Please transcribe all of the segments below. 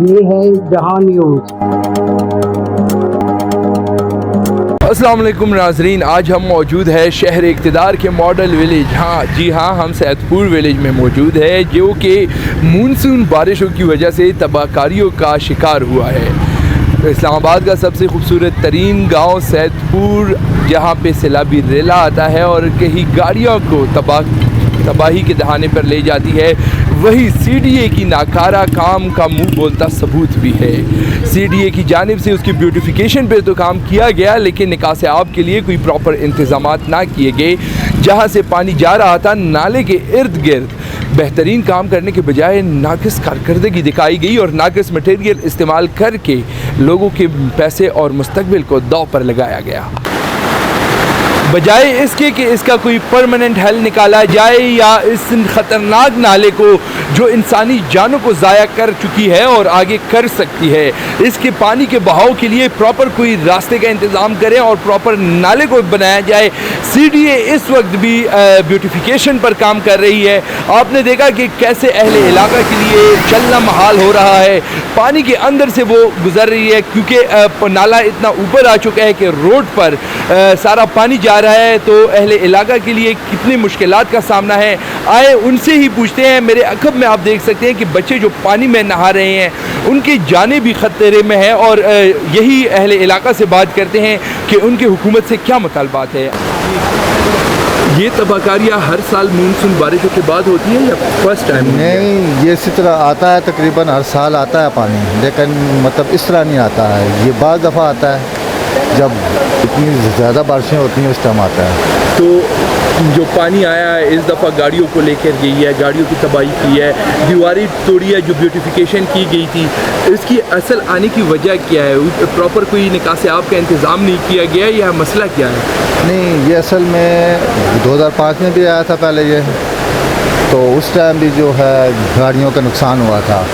ये है जहां न्यूज़। अस्सलाम वालेकुम नाज़रीन, आज हम मौजूद है शहर इक़्तिदार के मॉडल विलेज। हाँ जी हाँ, हम सैदपुर विलेज में मौजूद है जो कि मानसून बारिशों की वजह से तबाहकारियों का शिकार हुआ है। इस्लामाबाद का सबसे खूबसूरत तरीन गाँव सैदपुर, जहाँ पे सैलाबी रेला आता है और कहीं गाड़ियों को तबाही के दहाने पर ले जाती है, वही CDA की नाकारा काम का मुंह बोलता सबूत भी है। CDA की जानिब से उसकी ब्यूटिफिकेशन पे तो काम किया गया, लेकिन निकास आब के लिए कोई प्रॉपर इंतज़ामात ना किए गए। जहाँ से पानी जा रहा था नाले के इर्द गिर्द बेहतरीन काम करने के बजाय नाकिस कारकर्दगी दिखाई गई और नाकिस मटेरियल इस्तेमाल करके लोगों के पैसे और मुस्तकबिल को दांव पर लगाया गया। बजाय इसके कि इसका कोई परमानेंट हल निकाला जाए या इस ख़तरनाक नाले को जो इंसानी जानों को ज़ाया कर चुकी है और आगे कर सकती है, इसके पानी के बहाव के लिए प्रॉपर कोई रास्ते का इंतज़ाम करें और प्रॉपर नाले को बनाया जाए। CDA इस वक्त भी ब्यूटिफिकेशन पर काम कर रही है। आपने देखा कि कैसे अहले इलाका के लिए चलना महाल हो रहा है, पानी के अंदर से वो गुजर रही है क्योंकि नाला इतना ऊपर आ चुका है कि रोड पर सारा पानी जा रहा है। तो अहले इलाका के लिए कितनी मुश्किलात का सामना है, आए उनसे ही पूछते हैं। मेरे अखब में आप देख सकते हैं कि बच्चे जो पानी में नहा रहे हैं, उनकी जानें भी खतरे में है और यही अहले इलाका से बात करते हैं कि उनके हुकूमत से क्या मुतालबात है। ये तबाहकारियाँ हर साल मानसून बारिशों के बाद होती है या फर्स्ट टाइम? नहीं, ये इसी तरह आता है, तकरीबन हर साल आता है पानी, लेकिन मतलब इस तरह नहीं आता है। ये बाज़ दफ़ा आता है जब इतनी ज़्यादा बारिशें होती हैं, उस टाइम आता है। तो जो पानी आया है इस दफ़ा गाड़ियों को लेकर गई है, गाड़ियों की तबाही की है, दीवारें तोड़ी है, जो ब्यूटिफिकेशन की गई थी, इसकी असल आने की वजह क्या है? प्रॉपर कोई निकास आब का इंतज़ाम नहीं किया गया या मसला क्या है? नहीं, ये असल में 2005 में भी आया था पहले ये, तो उस टाइम भी जो है गाड़ियों का नुकसान हुआ था।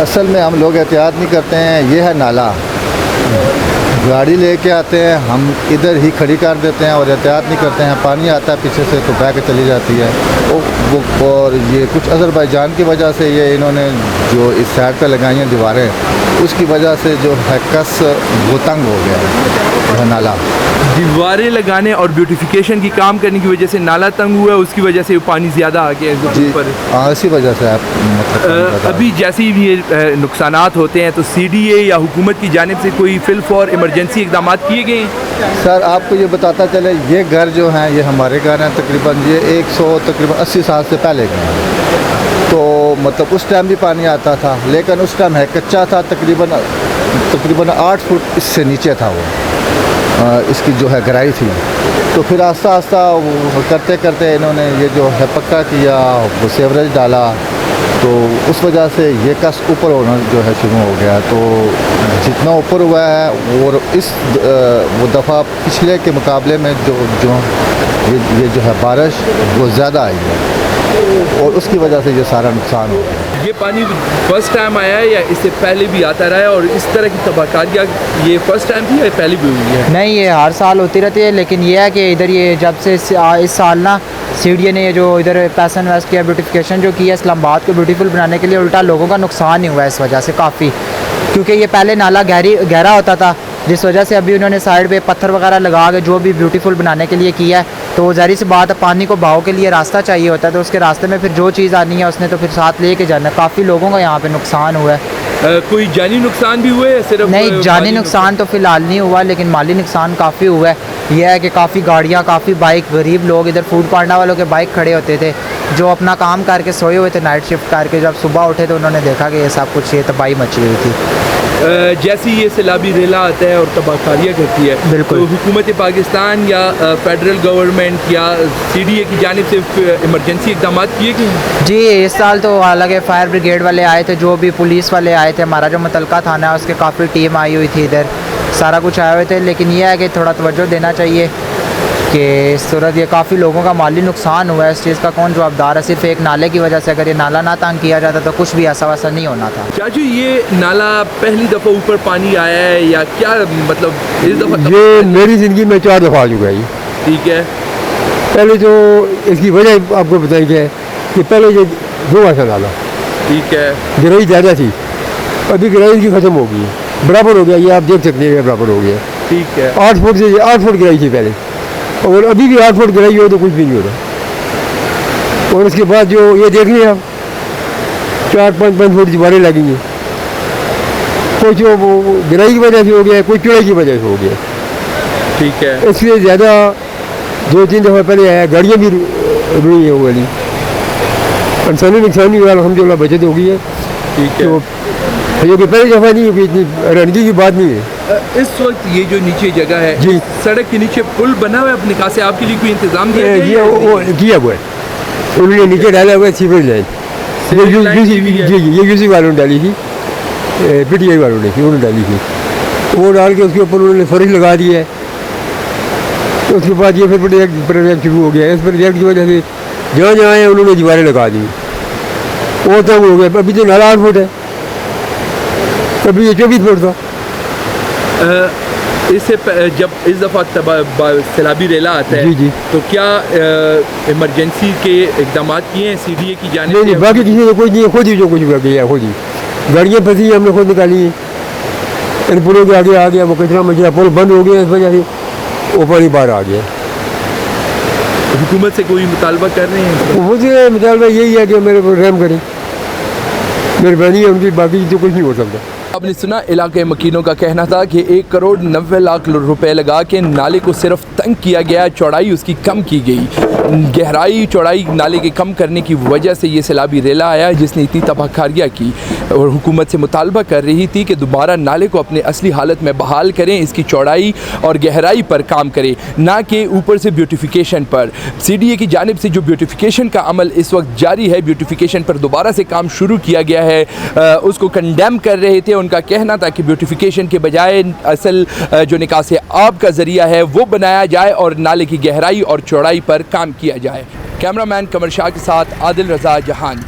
असल में हम लोग एहतियात नहीं करते हैं। ये है नाला, गाड़ी लेके आते हैं, हम इधर ही खड़ी कर देते हैं और एहतियात नहीं करते हैं। पानी आता है पीछे से तो बह के चली जाती है और ये कुछ अज़रबैजान की वजह से ये इन्होंने जो इस साइड पे लगाई हैं दीवारें, उसकी वजह से जो है कस वो तंग हो गया है नाला। दीवारें लगाने और ब्यूटिफिकेशन की काम करने की वजह से नाला तंग हुआ है, उसकी वजह से पानी ज़्यादा आ गया है ऊपर। इसी वजह से आप मतलब अभी जैसे ही ये नुकसानात होते हैं तो CDA या हुकूमत की जानिब से कोई फिल फॉर इमरजेंसी इकदाम किए गए हैं? सर आपको ये बताता चले, ये घर जो हैं ये हमारे घर हैं, तकरीबन ये 180 साल से पहले के हैं। तो मतलब उस टाइम भी पानी आता था, लेकिन उस टाइम है कच्चा था, तकरीबन 8 फुट इससे नीचे था वो, इसकी जो है गहराई थी। तो फिर आस्ता आस्ता करते करते इन्होंने ये जो है पक्का किया, वो सेवरेज डाला, तो उस वजह से ये कस ऊपर होना जो है शुरू हो गया। तो जितना ऊपर हुआ है और इस वो दफ़ा पिछले के मुकाबले में जो ये जो है बारिश वो ज़्यादा आई है और उसकी वजह से ये सारा नुकसान हो गया। ये पानी फर्स्ट टाइम आया है या इससे पहले भी आता रहा है? और इस तरह की तबाहकारियाँ ये फर्स्ट टाइम थी या पहले भी हुई है? नहीं, ये हर साल होती रहती है, लेकिन ये है कि इधर ये जब से इस साल ना CDA ने जो इधर पैसा इन्वेस्ट किया, ब्यूटिफिकेशन जो किया इस्लामाबाद को ब्यूटीफुल बनाने के लिए, उल्टा लोगों का नुकसान ही हुआ है इस वजह से काफ़ी। क्योंकि ये पहले नाला गहरा होता था, जिस वजह से अभी उन्होंने साइड पे पत्थर वगैरह लगा के जो भी ब्यूटीफुल बनाने के लिए किया है, तो ज़ाहिर सी बात है पानी को बहाव के लिए रास्ता चाहिए होता है, तो उसके रास्ते में फिर जो चीज़ आनी है उसने तो फिर साथ ले के जाना। काफ़ी लोगों का यहाँ पे नुकसान हुआ है। कोई जानी नुकसान भी हुआ है? सिर्फ नहीं, जानी नुकसान तो फ़िलहाल नहीं हुआ, लेकिन माली नुकसान काफ़ी हुआ है। यह है कि काफ़ी गाड़ियाँ, काफ़ी बाइक, गरीब लोग इधर फूड पांडा वालों के बाइक खड़े होते थे जो अपना काम करके सोए हुए थे नाइट शिफ्ट करके, जब सुबह उठे तो उन्होंने देखा कि ये सब कुछ ये तबाही मची हुई थी। जैसे ये सैलाबी रेला आता है और तबाहकारियाँ करती है, बिल्कुल, तो हुकूमत पाकिस्तान या फेडरल गवर्नमेंट या CDA की जानिब से इमरजेंसी इकदाम किए गए? जी, इस साल तो हालांकि फायर ब्रिगेड वाले आए थे, जो भी पुलिस वाले आए थे, हमारा जो मुतलका थाना है उसके काफ़ी टीम आई हुई थी इधर, सारा कुछ आए हुए थे। लेकिन यह है कि थोड़ा तवज्जो देना चाहिए कि इस सूरत ये काफ़ी लोगों का माली नुकसान हुआ है। इस चीज़ का कौन जवाबदार है? सिर्फ एक नाले की वजह से, अगर ये नाला ना तंग किया जाता तो कुछ भी ऐसा वैसा नहीं होना था। चाचू, ये नाला पहली दफ़ा ऊपर पानी आया है या क्या? मतलब इस दफ़ा ये मेरी ज़िंदगी में 4 दफ़ा आ चुका है ये। ठीक है, पहले तो इसकी वजह आपको बताई है कि पहले ये हुआ था नाला, ठीक है, गहराई ज़्यादा थी, अभी गहराई इसकी ख़त्म हो गई है, बराबर हो गया, ये आप देख सकते हैं बराबर हो गया। ठीक है। 8 फुट से 8 फुट गहराई थी पहले, और अभी भी 8 फुट गहराई हो तो कुछ भी नहीं हो रहा। और उसके बाद जो ये देख लें आप 4-5 फुट दीवारें लगेंगी, कोई जो गहराई की वजह से हो गया, कोई चौड़ाई की वजह से हो गया। ठीक है। इसलिए ज़्यादा 2-3 दफ़ा पहले आया, गाड़ियाँ भी रुई है वो वाली, इंसानी नुकसान नहीं हुआ, अल्हम्दुलिल्लाह बचत हो गई है। ठीक है। तो ये पहली दफ़ा नहीं हुई, इतनी हैरानगी की बात नहीं है। इस वक्त ये जो नीचे जगह है, जी। सड़क के नीचे पुल बना हुआ है, अपने निकाह से आपके लिए कोई इंतजाम दिया ये गया है? वो किया हुआ है, उन्होंने नीचे डाला हुआ है सीवरेज लाइन। सीवरेज लाइन की हुई है? जी जी, ये यूसी वालों ने डाली थी, PTI वालों ने उन्होंने डाली थी, वो डाल के उसके ऊपर उन्होंने फर्श लगा दिया है। तो उसके बाद ये फिर प्रोजेक्ट शुरू हो गया। इस प्रोजेक्ट की वजह से जहाँ जहाँ है उन्होंने दीवारें लगा दी, वो तंग हो गया। अभी तो नाला 8 फुट है, कभी ये 24 फुट था। जब इस दफ़ा सैलाबी रेला आता है, जी, जी। तो क्या इमरजेंसी के इकदाम किए हैं CDA की जानिब नहीं नहीं, से? बाकी किसी ने कुछ नहीं, खुद ही जो कुछ किया खुद ही, गाड़ियाँ फंसी हैं, हमने खुद निकाली हैं। इन पुलों के आगे आ गया वो कचरा मचरा, पुल बंद हो गया, इस वजह से वो पानी बाहर आ गया। हुकूमत से कोई मुतालबा कर रहे हैं? मुझे मुतालबा यही है कि मेरे को रहम करें, मेहरबानी है उनकी, बाकी तो कुछ नहीं हो सकता। आपने सुना इलाके मकीनों का कहना था कि 1,90,00,000 रुपए लगा के नाले को सिर्फ तंग किया गया, चौड़ाई उसकी कम की गई। गहराई चौड़ाई नाले के कम करने की वजह से ये सैलाबी रेला आया जिसने इतनी तबाहकारियाँ की, और हुकूमत से मुतालबा कर रही थी कि दोबारा नाले को अपने असली हालत में बहाल करें, इसकी चौड़ाई और गहराई पर काम करें, ना कि ऊपर से ब्यूटिफिकेशन पर। CDA की जानिब से जो ब्यूटिफिकेशन का अमल इस वक्त जारी है, ब्यूटिफिकेशन पर दोबारा से काम शुरू किया गया है, उसको कंडेम कर रहे थे। उनका कहना था कि ब्यूटिफिकेशन के बजाय असल जो निकाह से आब का ज़रिया है वो बनाया जाए और नाले की गहराई और चौड़ाई पर काम किया जाए। कैमरामैन कमर शाह के साथ आदिल रज़ा जहान।